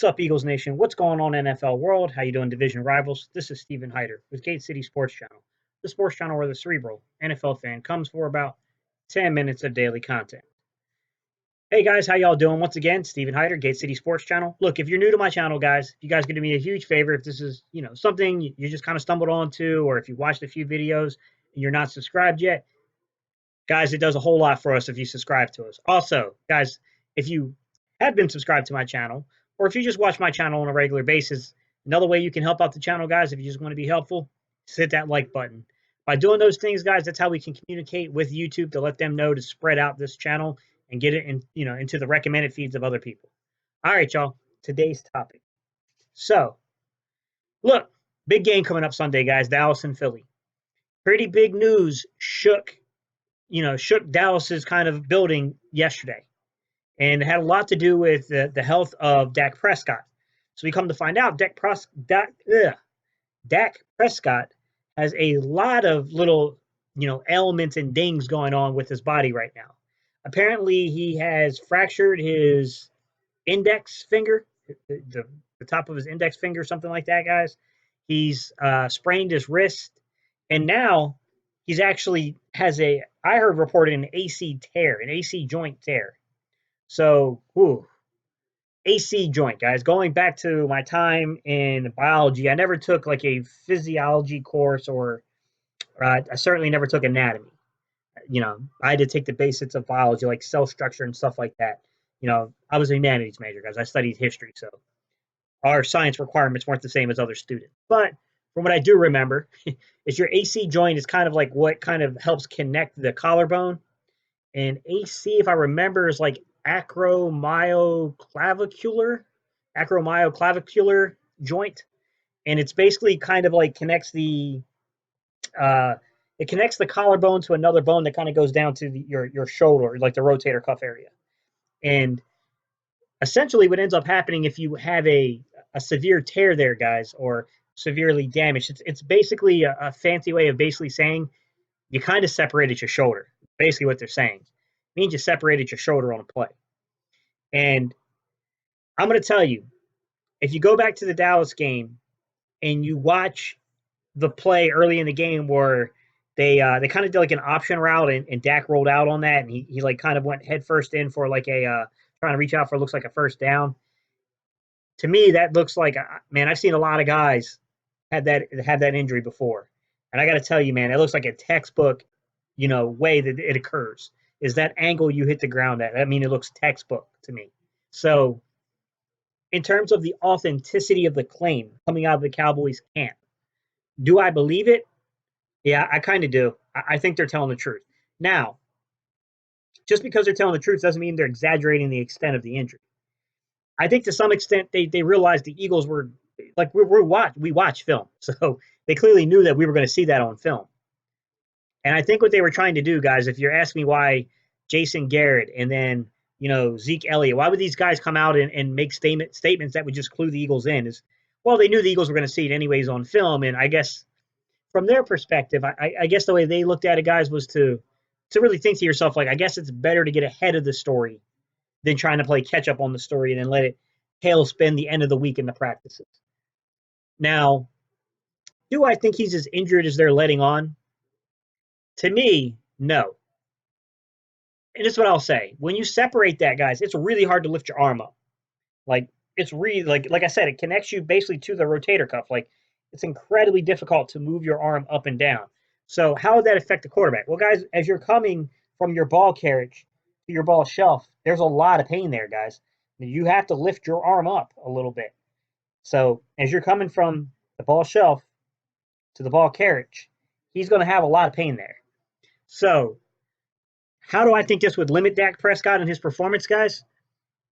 What's up, Eagles Nation? What's going on, NFL world? How you doing, division rivals? This is Stephen Hyder with Gate City Sports Channel, the sports channel where the cerebral NFL fan comes for about 10 minutes of daily content. Hey guys, how y'all doing? Once again, Stephen Hyder, Gate City Sports Channel. Look, if you're new to my channel, guys, you guys could do me a huge favor if this is, something you just kind of stumbled onto, or if you watched a few videos and you're not subscribed yet, guys, it does a whole lot for us if you subscribe to us. Also, guys, if you have been subscribed to my channel, or if you just watch my channel on a regular basis, another way you can help out the channel, guys, if you just want to be helpful, is hit that like button. By doing those things, guys, that's how we can communicate with YouTube to let them know to spread out this channel and get it into the recommended feeds of other people. All right, y'all. Today's topic. So, look, big game coming up Sunday, guys. Dallas and Philly. Pretty big news shook Dallas's kind of building yesterday. And it had a lot to do with the health of Dak Prescott. So we come to find out Dak Prescott has a lot of little, ailments and dings going on with his body right now. Apparently, he has fractured his index finger, the top of his index finger, something like that, guys. He's sprained his wrist, and now he's actually I heard reported an AC tear, an AC joint tear. So, AC joint, guys. Going back to my time in biology, I never took like a physiology course, or I certainly never took anatomy. I had to take the basics of biology, like cell structure and stuff like that. I was a humanities major, guys. I studied history, so our science requirements weren't the same as other students. But from what I do remember, is your AC joint is kind of like what kind of helps connect the collarbone. And AC, if I remember, is like acromyoclavicular joint, and it's basically kind of like connects the collarbone to another bone that kind of goes down to your shoulder, like the rotator cuff area. And essentially, what ends up happening if you have a severe tear there, guys, or severely damaged, it's basically a fancy way of basically saying you kind of separated your shoulder. Basically, what they're saying. It means you separated your shoulder on a play. And I'm going to tell you, if you go back to the Dallas game and you watch the play early in the game where they kind of did like an option route, and Dak rolled out on that, and he like kind of went head first in for like trying to reach out for looks like a first down. To me, that looks like, man, I've seen a lot of guys have that injury before. And I got to tell you, man, it looks like a textbook, way that it occurs. Is that angle you hit the ground at? I mean, it looks textbook to me. So, in terms of the authenticity of the claim coming out of the Cowboys camp, do I believe it? Yeah, I kind of do. I think they're telling the truth. Now, just because they're telling the truth doesn't mean they're exaggerating the extent of the injury. I think to some extent they realized the Eagles were like we watch film, so they clearly knew that we were going to see that on film. And I think what they were trying to do, guys, if you're asking me why Jason Garrett and then, Zeke Elliott, why would these guys come out and make statements that would just clue the Eagles in? Is, well, they knew the Eagles were going to see it anyways on film. And I guess from their perspective, I guess the way they looked at it, guys, was to really think to yourself, like, I guess it's better to get ahead of the story than trying to play catch up on the story and then let it tailspin the end of the week in the practices. Now, do I think he's as injured as they're letting on? To me, no. And this is what I'll say. When you separate that, guys, it's really hard to lift your arm up. Like, it's really, like I said, it connects you basically to the rotator cuff. Like, it's incredibly difficult to move your arm up and down. So how would that affect the quarterback? Well, guys, as you're coming from your ball carriage to your ball shelf, there's a lot of pain there, guys. You have to lift your arm up a little bit. So as you're coming from the ball shelf to the ball carriage, he's going to have a lot of pain there. So how do I think this would limit Dak Prescott and his performance, guys?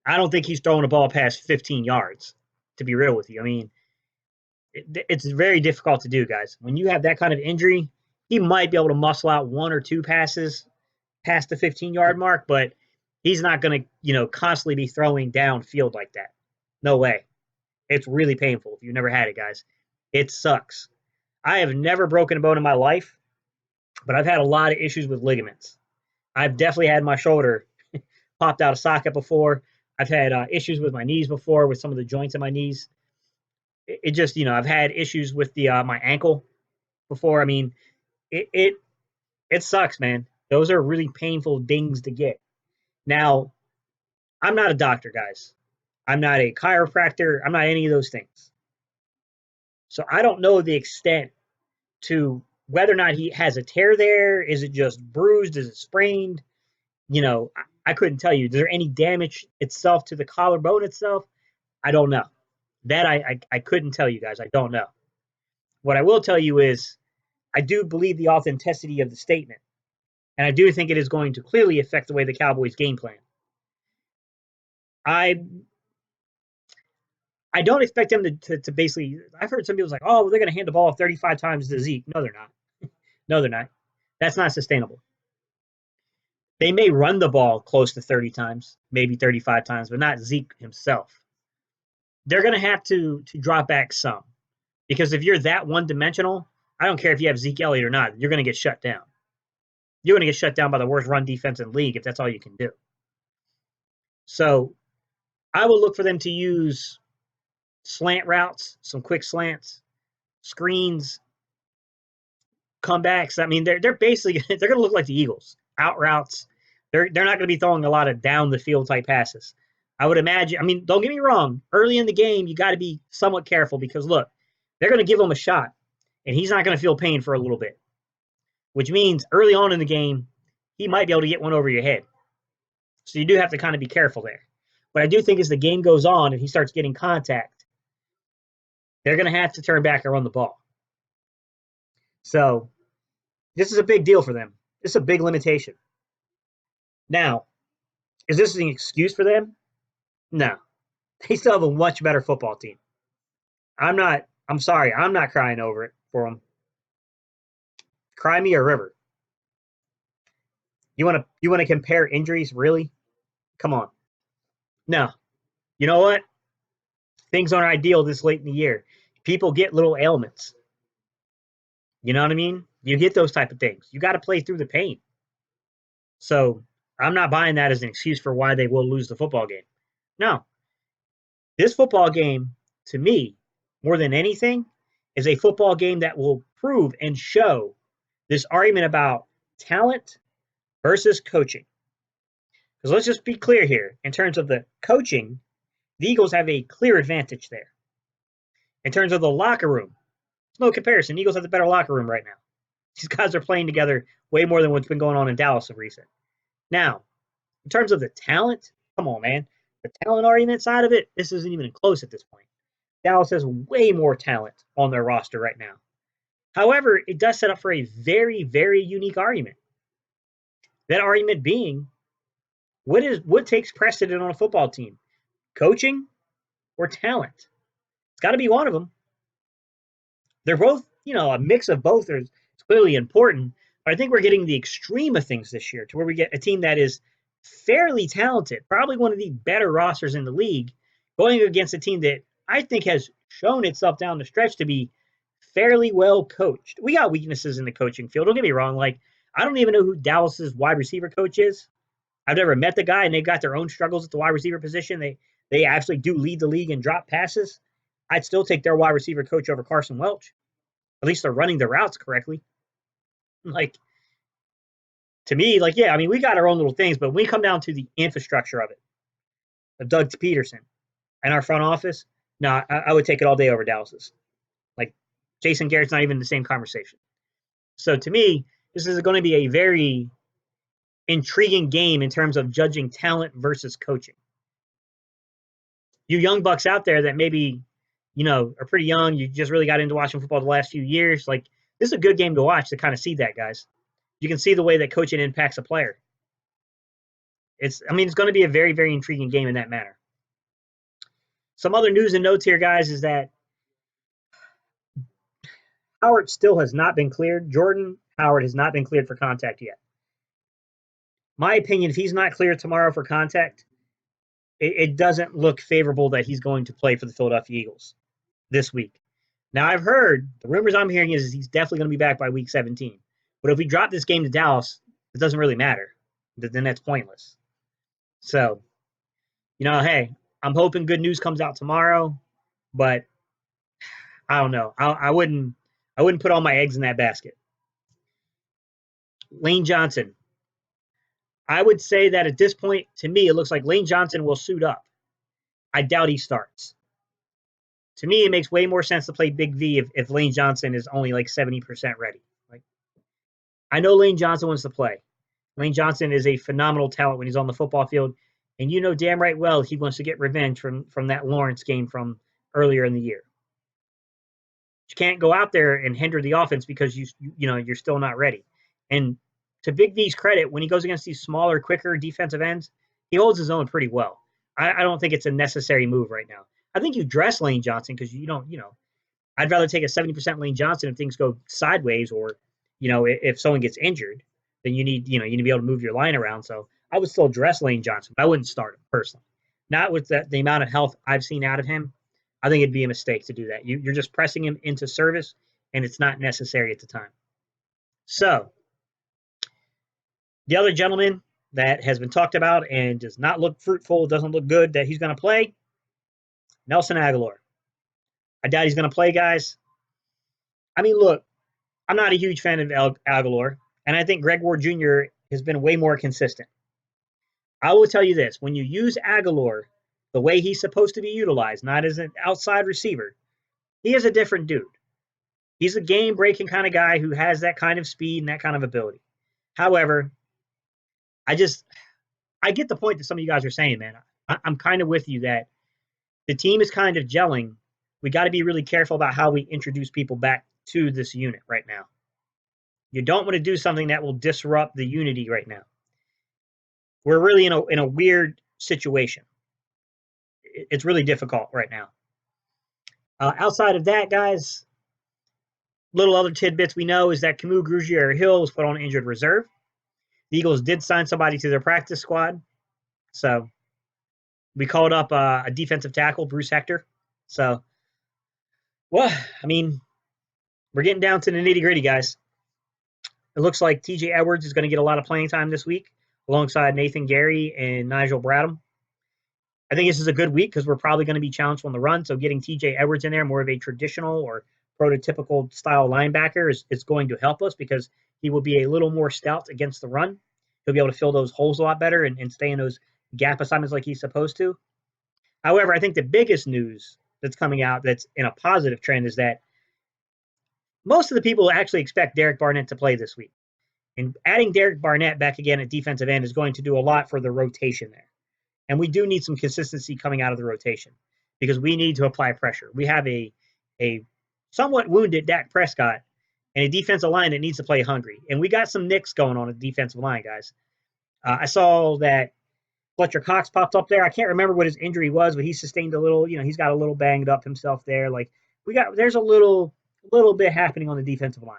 I don't think he's throwing a ball past 15 yards, to be real with you. I mean, it's very difficult to do, guys. When you have that kind of injury, he might be able to muscle out one or two passes past the 15-yard mark, but he's not going to, constantly be throwing downfield like that. No way. It's really painful if you've never had it, guys. It sucks. I have never broken a bone in my life, but I've had a lot of issues with ligaments. I've definitely had my shoulder popped out of socket before. I've had issues with my knees before, with some of the joints in my knees. It just, I've had issues with the my ankle before. I mean, it, it it sucks, man. Those are really painful dings to get. Now, I'm not a doctor, guys. I'm not a chiropractor. I'm not any of those things. So I don't know the extent to whether or not he has a tear there. Is it just bruised? Is it sprained? I couldn't tell you. Is there any damage itself to the collarbone itself? I don't know. That I couldn't tell you guys. I don't know. What I will tell you is I do believe the authenticity of the statement. And I do think it is going to clearly affect the way the Cowboys game plan. I I don't expect them to basically. I've heard some people like, oh, well, they're going to hand the ball off 35 times to Zeke. No, they're not. No, they're not. That's not sustainable. They may run the ball close to 30 times, maybe 35 times, but not Zeke himself. They're going to have to drop back some because if you're that one dimensional, I don't care if you have Zeke Elliott or not, you're going to get shut down. You're going to get shut down by the worst run defense in the league if that's all you can do. So I will look for them to use slant routes, some quick slants, screens, comebacks. I mean, they're basically they're going to look like the Eagles. Out routes. They're not going to be throwing a lot of down the field type passes. I would imagine. I mean, don't get me wrong. Early in the game, you got to be somewhat careful because look, they're going to give him a shot, and he's not going to feel pain for a little bit, which means early on in the game, he might be able to get one over your head. So you do have to kind of be careful there. But I do think as the game goes on and he starts getting contact, they're going to have to turn back and run the ball. So this is a big deal for them. This is a big limitation. Now, is this an excuse for them? No. They still have a much better football team. I'm sorry. I'm not crying over it for them. Cry me a river. You want to compare injuries, really? Come on. No. You know what? Things aren't ideal this late in the year. People get little ailments. You know what I mean? You get those type of things. You got to play through the pain. So I'm not buying that as an excuse for why they will lose the football game. No. This football game, to me, more than anything, is a football game that will prove and show this argument about talent versus coaching. Because let's just be clear here. In terms of the coaching, the Eagles have a clear advantage there. In terms of the locker room, there's no comparison. The Eagles have the better locker room right now. These guys are playing together way more than what's been going on in Dallas of recent. Now, in terms of the talent, come on, man. The talent argument side of it, this isn't even close at this point. Dallas has way more talent on their roster right now. However, it does set up for a very, very unique argument. That argument being, what takes precedent on a football team? Coaching or talent? It's got to be one of them. They're both, a mix of both is clearly important. But I think we're getting the extreme of things this year to where we get a team that is fairly talented, probably one of the better rosters in the league, going against a team that I think has shown itself down the stretch to be fairly well coached. We got weaknesses in the coaching field. Don't get me wrong. Like, I don't even know who Dallas's wide receiver coach is. I've never met the guy, and they've got their own struggles at the wide receiver position. They actually do lead the league in drop passes. I'd still take their wide receiver coach over Carson Wentz. At least they're running their routes correctly. Like, to me, yeah, I mean, we got our own little things, but when we come down to the infrastructure of it, of Doug Peterson and our front office, no, I would take it all day over Dallas's. Like, Jason Garrett's not even in the same conversation. So to me, this is going to be a very intriguing game in terms of judging talent versus coaching. You young bucks out there that maybe, are pretty young, you just really got into watching football the last few years, like, this is a good game to watch to kind of see that, guys. You can see the way that coaching impacts a player. It's going to be a very, very intriguing game in that manner. Some other news and notes here, guys, is that Howard still has not been cleared. Jordan Howard has not been cleared for contact yet. My opinion, if he's not cleared tomorrow for contact, it doesn't look favorable that he's going to play for the Philadelphia Eagles this week. Now, I've heard, the rumors I'm hearing is he's definitely going to be back by week 17. But if we drop this game to Dallas, it doesn't really matter. Then that's pointless. So, Hey, I'm hoping good news comes out tomorrow, but I don't know. I wouldn't put all my eggs in that basket. Lane Johnson. I would say that at this point, to me, it looks like Lane Johnson will suit up. I doubt he starts. To me, it makes way more sense to play Big V if Lane Johnson is only like 70% ready. Like, I know Lane Johnson wants to play. Lane Johnson is a phenomenal talent when he's on the football field, and you know damn right well he wants to get revenge from that Lawrence game from earlier in the year. You can't go out there and hinder the offense because you're still not ready. And to Big V's credit, when he goes against these smaller, quicker defensive ends, he holds his own pretty well. I don't think it's a necessary move right now. I think you dress Lane Johnson because you don't, I'd rather take a 70% Lane Johnson if things go sideways or, if someone gets injured, then you need to be able to move your line around. So I would still dress Lane Johnson, but I wouldn't start him personally. Not with the amount of health I've seen out of him. I think it'd be a mistake to do that. You're just pressing him into service, and it's not necessary at the time. So the other gentleman that has been talked about and does not look fruitful, doesn't look good that he's going to play, Nelson Aguilar. I doubt he's going to play, guys. I mean, look, I'm not a huge fan of Aguilar, and I think Greg Ward Jr. has been way more consistent. I will tell you this. When you use Aguilar the way he's supposed to be utilized, not as an outside receiver, he is a different dude. He's a game-breaking kind of guy who has that kind of speed and that kind of ability. However, I get the point that some of you guys are saying, man. I'm kind of with you that the team is kind of gelling. We got to be really careful about how we introduce people back to this unit right now. You don't want to do something that will disrupt the unity right now. We're really in a weird situation. It's really difficult right now. Outside of that, guys, little other tidbits we know is that Camus Grugier-Hill was put on injured reserve. The Eagles did sign somebody to their practice squad. So we called up a defensive tackle, Bruce Hector. So, well, I mean, we're getting down to the nitty-gritty, guys. It looks like TJ Edwards is going to get a lot of playing time this week alongside Nathan Gary and Nigel Bradham. I think this is a good week because we're probably going to be challenged on the run. So getting TJ Edwards in there, more of a traditional or prototypical style linebacker, is going to help us because he will be a little more stout against the run. He'll be able to fill those holes a lot better and stay in those gap assignments like he's supposed to. However, I think the biggest news that's coming out that's in a positive trend is that most of the people actually expect Derek Barnett to play this week. And adding Derek Barnett back again at defensive end is going to do a lot for the rotation there. And we do need some consistency coming out of the rotation because we need to apply pressure. We have a somewhat wounded Dak Prescott and a defensive line that needs to play hungry. And we got some nicks going on at the defensive line, guys. I saw that Fletcher Cox popped up there. I can't remember what his injury was, but he sustained a little, he's got a little banged up himself there. Like there's a little bit happening on the defensive line.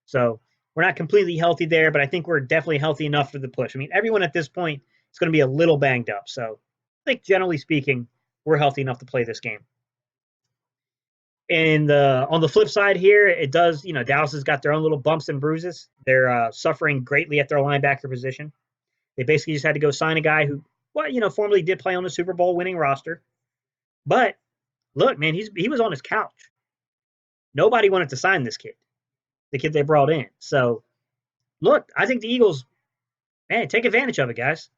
So we're not completely healthy there, but I think we're definitely healthy enough for the push. I mean, everyone at this point is going to be a little banged up. So I think generally speaking, we're healthy enough to play this game. And on the flip side here, it does, Dallas has got their own little bumps and bruises. They're suffering greatly at their linebacker position. They basically just had to go sign a guy who, formerly did play on the Super Bowl winning roster. But look, man, he was on his couch. Nobody wanted to sign this kid, the kid they brought in. So, look, I think the Eagles, man, take advantage of it, guys.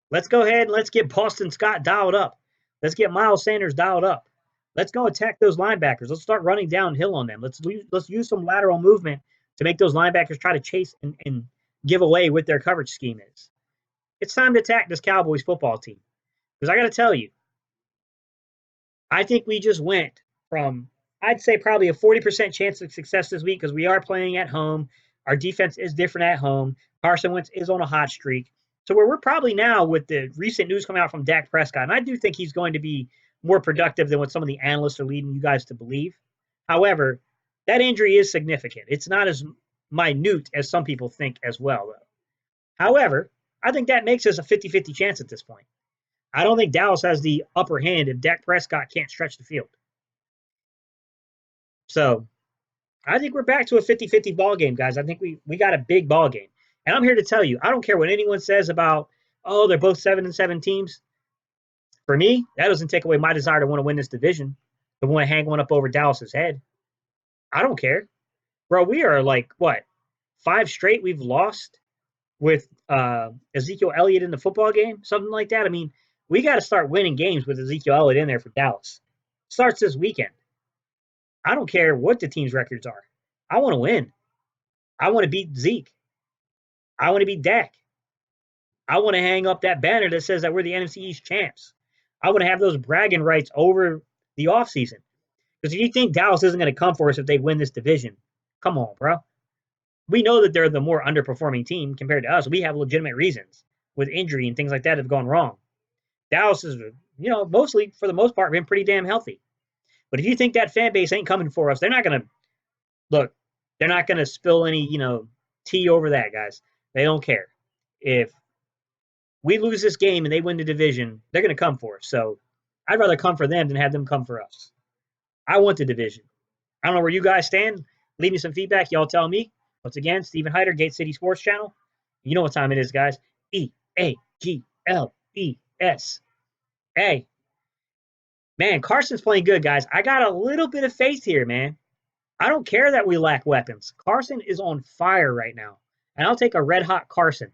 Let's go ahead and let's get Boston Scott dialed up. Let's get Miles Sanders dialed up. Let's go attack those linebackers. Let's start running downhill on them. Let's use some lateral movement to make those linebackers try to chase and give away what their coverage scheme is. It's time to attack this Cowboys football team. Because I got to tell you, I think we just went from, I'd say probably a 40% chance of success this week because we are playing at home. Our defense is different at home. Carson Wentz is on a hot streak. So where we're probably now with the recent news coming out from Dak Prescott, and I do think he's going to be more productive than what some of the analysts are leading you guys to believe. However, that injury is significant. It's not as minute as some people think as well, though. However, I think that makes us a 50-50 chance at this point. I don't think Dallas has the upper hand if Dak Prescott can't stretch the field. So I think we're back to a 50-50 ball game, guys. I think we got a big ball game. And I'm here to tell you, I don't care what anyone says about, they're both 7-7 teams. For me, that doesn't take away my desire to want to win this division, to want to hang one up over Dallas's head. I don't care. Bro, we are like, what, 5 straight we've lost with Ezekiel Elliott in the football game? Something like that. I mean, we got to start winning games with Ezekiel Elliott in there for Dallas. Starts this weekend. I don't care what the team's records are. I want to win. I want to beat Zeke. I want to beat Dak. I want to hang up that banner that says that we're the NFC East champs. I want to have those bragging rights over the offseason. Because if you think Dallas isn't going to come for us if they win this division, come on, bro. We know that they're the more underperforming team compared to us. We have legitimate reasons with injury and things like that have gone wrong. Dallas is, mostly, for the most part, been pretty damn healthy. But if you think that fan base ain't coming for us, they're not going to, look, they're not going to spill any, tea over that, guys. They don't care. If we lose this game and they win the division, they're going to come for us. So I'd rather come for them than have them come for us. I want the division. I don't know where you guys stand. Leave me some feedback. Y'all tell me. Once again, Stephen Hyder, Gate City Sports Channel. You know what time it is, guys. EAGLES. Hey, man, Carson's playing good, guys. I got a little bit of faith here, man. I don't care that we lack weapons. Carson is on fire right now. And I'll take a red-hot Carson.